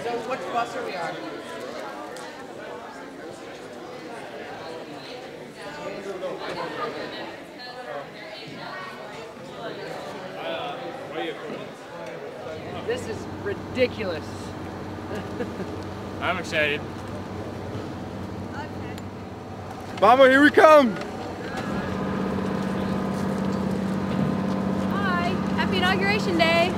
So which bus are we on? This is ridiculous. I'm excited. Mama, here we come! Hi, happy Inauguration Day.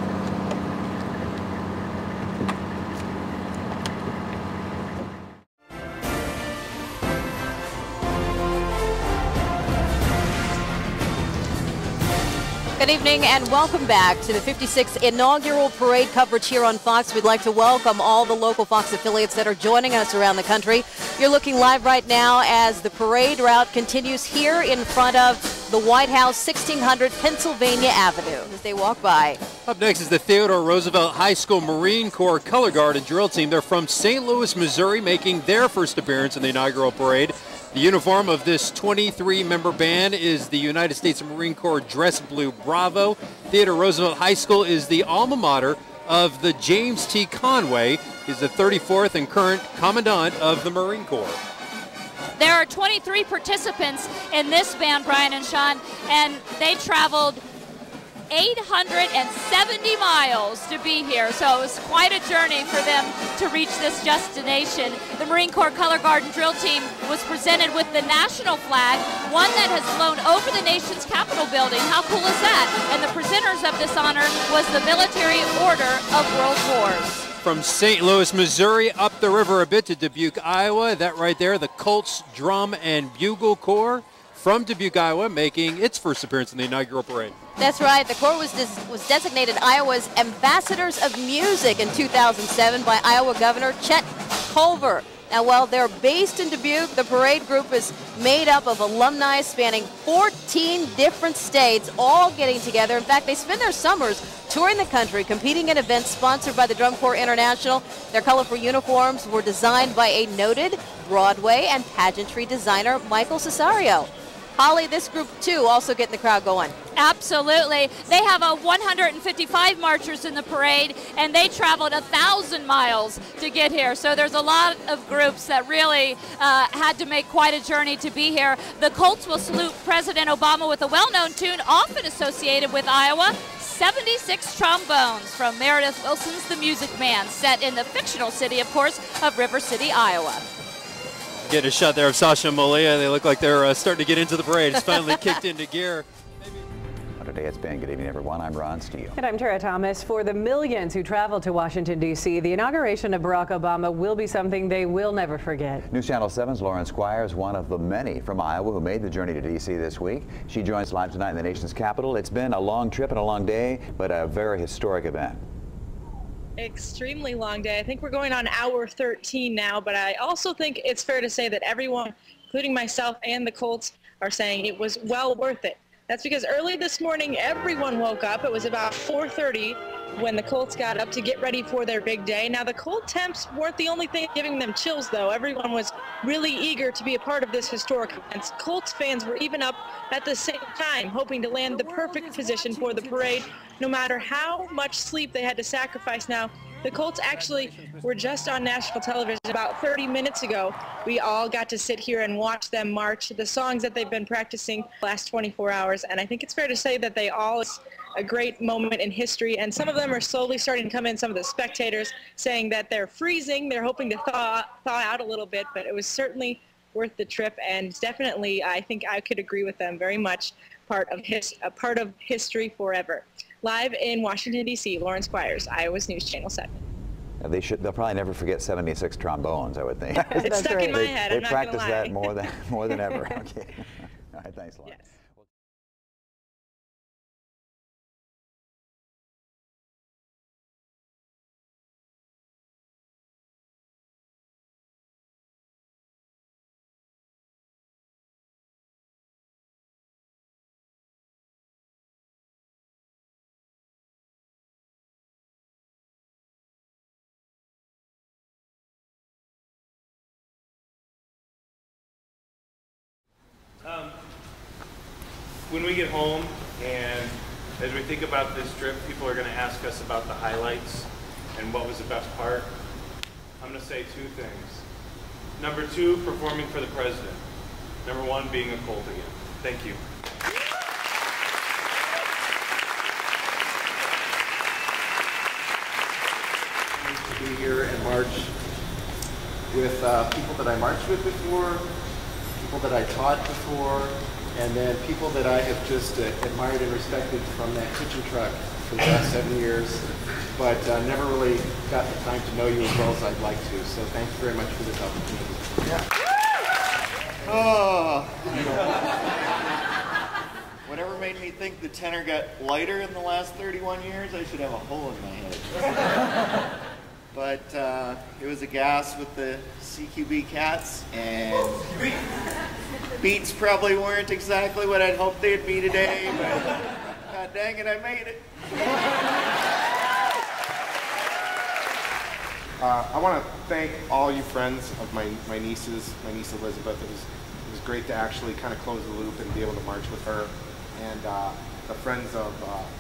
Good evening and welcome back to the 56th inaugural parade coverage here on Fox. We'd like to welcome all the local Fox affiliates that are joining us around the country. You're looking live right now as the parade route continues here in front of the White House, 1600 Pennsylvania Avenue, as they walk by. Up next is the Theodore Roosevelt High School Marine Corps Color Guard and Drill Team. They're from St. Louis, Missouri, making their first appearance in the inaugural parade. The uniform of this 23-member band is the United States Marine Corps Dress Blue Bravo. Theodore Roosevelt High School is the alma mater of the James T. Conway. He's the 34th and current Commandant of the Marine Corps. There are 23 participants in this band, Brian and Sean, and they traveled 870 miles to be here, so it was quite a journey for them to reach this destination. The Marine Corps Color Guard and Drill Team was presented with the national flag, one that has flown over the nation's Capitol building. How cool is that? And the presenters of this honor was the Military Order of World Wars. From St. Louis, Missouri, up the river a bit to Dubuque, Iowa. That right there, the Colts Drum and Bugle Corps from Dubuque, Iowa, making its first appearance in the inaugural parade. That's right. The Corps was designated Iowa's Ambassadors of Music in 2007 by Iowa Governor Chet Culver. Now, while they're based in Dubuque, the parade group is made up of alumni spanning 14 different states, all getting together. In fact, they spend their summers touring the country, competing in events sponsored by the Drum Corps International. Their colorful uniforms were designed by a noted Broadway and pageantry designer, Michael Cesario. Holly, this group, too, also getting the crowd going. Absolutely. They have 155 marchers in the parade, and they traveled 1,000 miles to get here. So there's a lot of groups that really had to make quite a journey to be here. The Colts will salute President Obama with a well-known tune often associated with Iowa, 76 trombones from Meredith Wilson's The Music Man, set in the fictional city, of course, of River City, Iowa. Getting a shot there of Sasha Malia. They look like they're starting to get into the parade. It's finally kicked into gear. Today it's been. Good evening, everyone. I'm Ron Steele. And I'm Tara Thomas. For the millions who travel to Washington, D.C., the inauguration of Barack Obama will be something they will never forget. News Channel 7's Lauren Squires, one of the many from Iowa who made the journey to D.C. this week. She joins live tonight in the nation's capital. It's been a long trip and a long day, but a very historic event. Extremely long day. I think we're going on hour 13 now, but I also think it's fair to say that everyone, including myself and the Colts, are saying it was well worth it. That's because early this morning, everyone woke up. It was about 4:30 when the Colts got up to get ready for their big day. Now, the cold temps weren't the only thing giving them chills, though. Everyone was really eager to be a part of this historic event. Colts fans were even up at the same time, hoping to land the perfect position for the parade, no matter how much sleep they had to sacrifice. Now, the Colts actually were just on national television about 30 minutes ago. We all got to sit here and watch them march the songs that they've been practicing the last 24 hours. And I think it's fair to say that they all is a great moment in history. And some of them are slowly starting to come in, some of the spectators saying that they're freezing. They're hoping to thaw out a little bit, but it was certainly worth the trip. And definitely, I think I could agree with them very much, a part of history forever. Live in Washington, D.C., Lauren Squires, Iowa's News Channel 7. They'll probably never forget 76 trombones, I would think. It's stuck in my head, I'm not gonna lie. They practice that more than ever. Okay. All right, thanks, Lauren. Yes. When we get home and as we think about this trip, people are going to ask us about the highlights and what was the best part. I'm going to say two things. Number two, performing for the president. Number one, being a Colt again. Thank you. To be here and march with people that I marched with before, people that I taught before, and then people that I have just admired and respected from that kitchen truck for the last 7 years, but never really got the time to know you as well as I'd like to. So thanks very much for this opportunity. Yeah. Oh, whatever made me think the tenor got lighter in the last 31 years, I should have a hole in my head. But it was a gas with the CQB Cats, and beats probably weren't exactly what I'd hoped they'd be today, but god dang it, I made it. I want to thank all you friends of my nieces, my niece Elizabeth. It was great to actually kind of close the loop and be able to march with her, and the friends of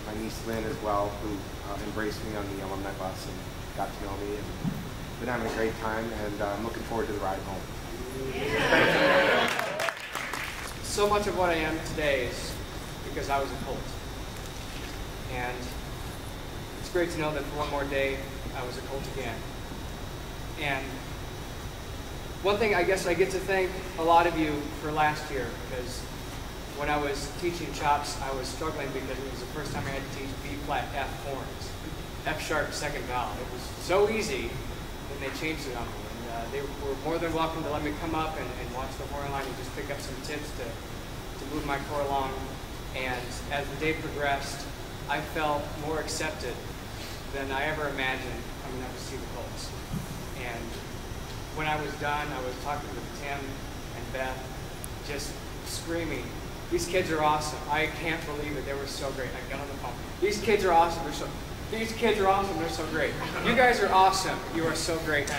my niece Lynn as well, who embraced me on the alumni bus and got to know me, and been having a great time, and I'm looking forward to the ride home. Thank you. So much of what I am today is because I was a Colt, and it's great to know that for one more day I was a Colt again. And one thing I guess I get to thank a lot of you for last year, because when I was teaching chops, I was struggling because it was the first time I had to teach B flat F horns, F sharp second valve. It was so easy when they changed it on me. And they were more than welcome to let me come up and watch the horn line and just pick up some tips to move my corps along. And as the day progressed, I felt more accepted than I ever imagined coming up to see the Colts. And when I was done, I was talking with Tim and Beth, just screaming, "These kids are awesome. I can't believe it. They were so great." I got on the phone. "These kids are awesome. These kids are awesome. They're so great. You guys are awesome. You are so great."